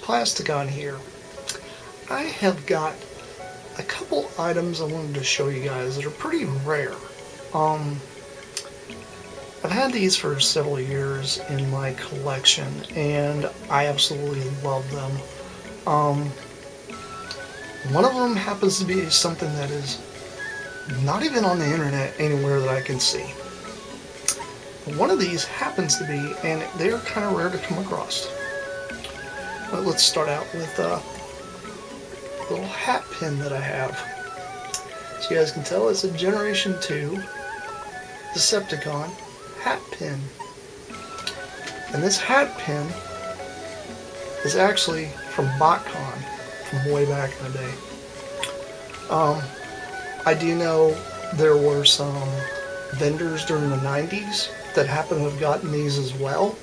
Plasticon here. I have got a couple items I wanted to show you guys that are pretty rare. I've had these for several years in my collection and I absolutely love them. One of them happens to be something that is not even on the internet anywhere that I can see. One of these happens to be, and they are kind of rare to come across. But let's start out with a little hat pin that I have. So you guys can tell it's a Generation 2 Decepticon hat pin. And this hat pin is actually from BotCon from way back in the day. I do know there were some vendors during the 90s that happen to have gotten these as well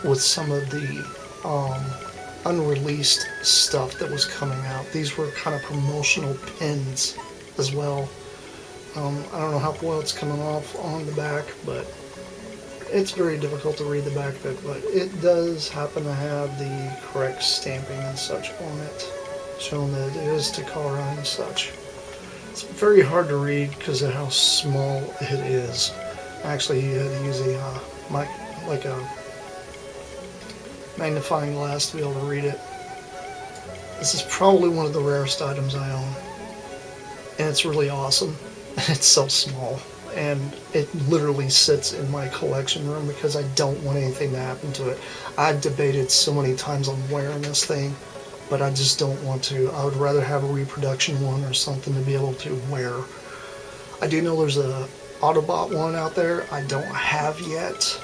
with some of the unreleased stuff that was coming out. These were kind of promotional pins as well. I don't know how well it's coming off on the back, but it's very difficult to read the back of it, but it does happen to have the correct stamping and such on it, showing that it is Takara and such. It's very hard to read because of how small it is. Actually, you had to use a magnifying glass to be able to read it. This is probably one of the rarest items I own, and it's really awesome. It's so small, and it literally sits in my collection room because I don't want anything to happen to it. I've debated so many times on wearing this thing, but I just don't want to. I would rather have a reproduction one or something to be able to wear. I do know there's a Autobot one out there I don't have yet.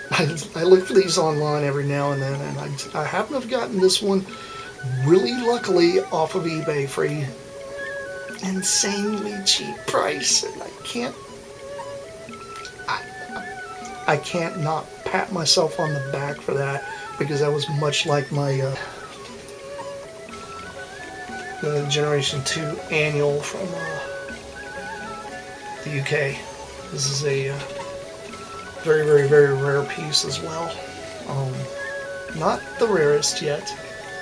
I look for these online every now and then, and I happen to have gotten this one really luckily off of eBay for a insanely cheap price, and I can't not pat myself on the back for that, because that was much like my the Generation 2 annual from the UK. This is a very, very, very rare piece as well. Not the rarest yet,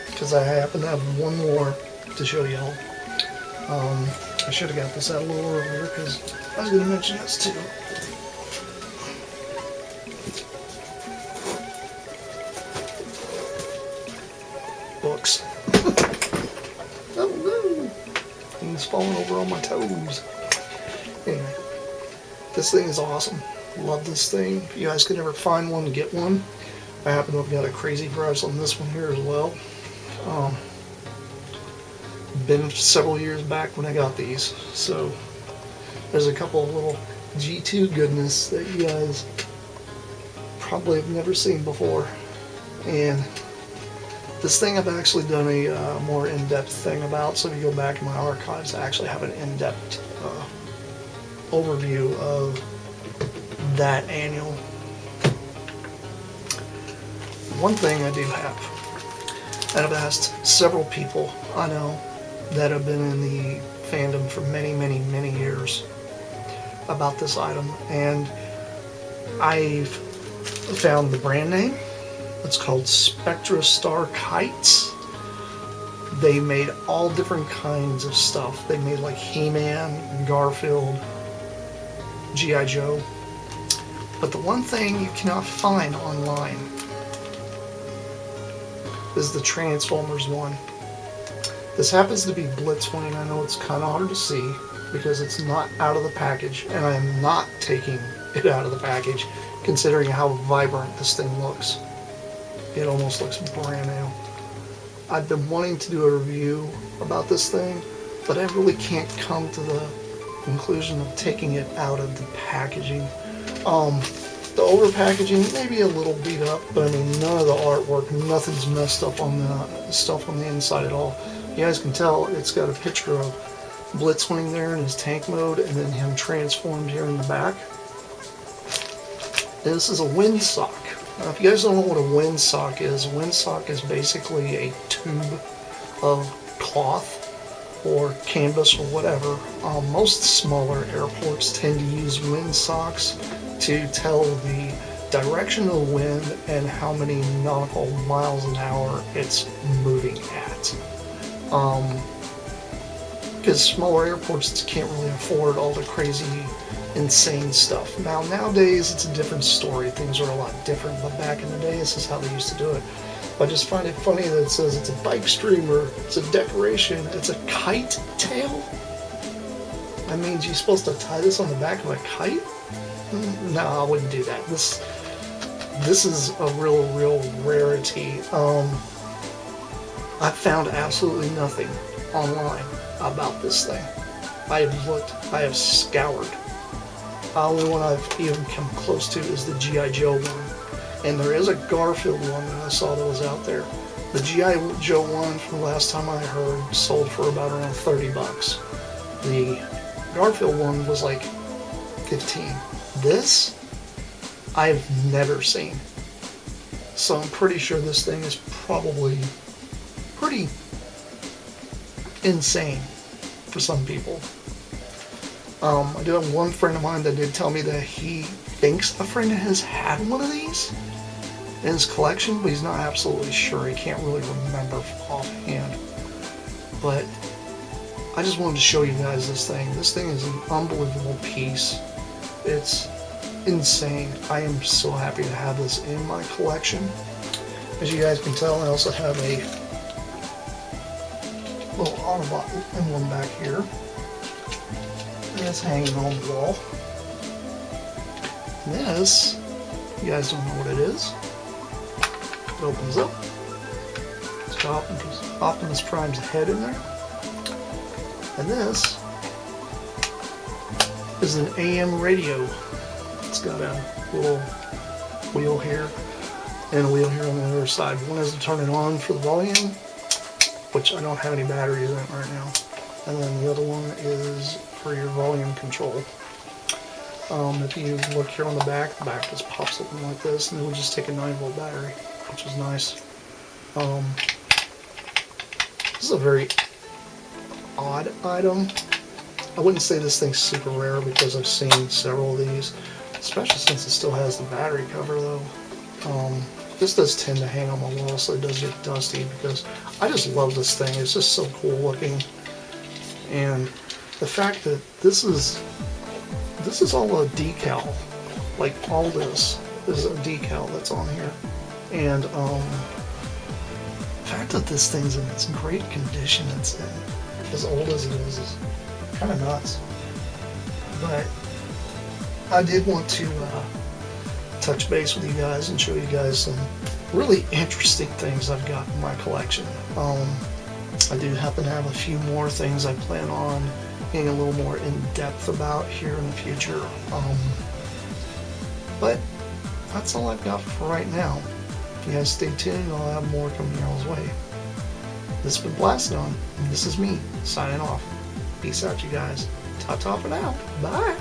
because I happen to have one more to show y'all. I should have got this out a little earlier because I was going to mention this too. Books. Oh no! Things falling over on my toes. Anyway, this thing is awesome. Love this thing. If you guys could ever find one, get one. I happen to have got a crazy price on this one here as well. Been several years back when I got these, so there's a couple of little G2 goodness that you guys probably have never seen before. And this thing I've actually done a more in-depth thing about, so if you go back in my archives, I actually have an in-depth overview of that annual. One thing I do have, and I've asked several people I know that have been in the fandom for many, many, many years about this item, and I've found the brand name. It's called Spectra Star Kites. They made all different kinds of stuff. They made like He-Man, Garfield, G.I. Joe. But the one thing you cannot find online is the Transformers one. This happens to be Blitzwing. I know it's kind of hard to see because it's not out of the package, and I am not taking it out of the package considering how vibrant this thing looks. It almost looks brand new. I've been wanting to do a review about this thing, but I really can't come to the conclusion of taking it out of the packaging. The over packaging may be a little beat up, but I mean none of the artwork, nothing's messed up on the stuff on the inside at all. You guys can tell it's got a picture of Blitzwing there in his tank mode, and then him transformed here in the back. And this is a windsock. Now, if you guys don't know what a windsock is basically a tube of cloth or canvas or whatever. Most smaller airports tend to use windsocks to tell the direction of the wind and how many nautical miles an hour it's moving at. Because smaller airports can't really afford all the crazy, insane stuff. Now, nowadays, it's a different story. Things are a lot different, but back in the day, this is how they used to do it. I just find it funny that it says it's a bike streamer, it's a decoration, it's a kite tail. That means you're supposed to tie this on the back of a kite? No, I wouldn't do that. This is a real rarity. I've found absolutely nothing online about this thing. I have looked, I have scoured. The only one I've even come close to is the G.I. Joe one. And there is a Garfield one that I saw that was out there. The G.I. Joe one, from the last time I heard, sold for about around $30. The Garfield one was like 15. This, I've never seen. So I'm pretty sure this thing is probably pretty insane for some people. I do have one friend of mine that did tell me that he thinks a friend of his had one of these in his collection, but he's not absolutely sure. He can't really remember offhand. But I just wanted to show you guys this thing. This thing is an unbelievable piece. It's insane. I am so happy to have this in my collection. As you guys can tell, I also have a little Autobot emblem back here. It's hanging on the wall. This, you guys don't know what it is. It opens up. It's got Optimus Prime's head in there. And this is an AM radio. It's got a little wheel here and a wheel here on the other side. One is to turn it on for the volume, which I don't have any batteries in it right now. And then the other one is for your volume control. If you look here on the back just pops open like this, and it would just take a 9-volt battery, which is nice. This is a very odd item. I wouldn't say this thing's super rare because I've seen several of these, especially since it still has the battery cover though. This does tend to hang on my wall, so it does get dusty, because I just love this thing. It's just so cool looking. And the fact that this is all a decal, like all this is a decal that's on here. And the fact that this thing's in its great condition it's in, as old as it is kind of nuts. But I did want to touch base with you guys and show you guys some really interesting things I've got in my collection. I do happen to have a few more things I plan on getting a little more in-depth about here in the future. But that's all I've got for right now. If you guys stay tuned, I'll have more coming y'all's way. This has been Plasticon, and this is me, signing off. Peace out, you guys. Ta-ta for now. Bye!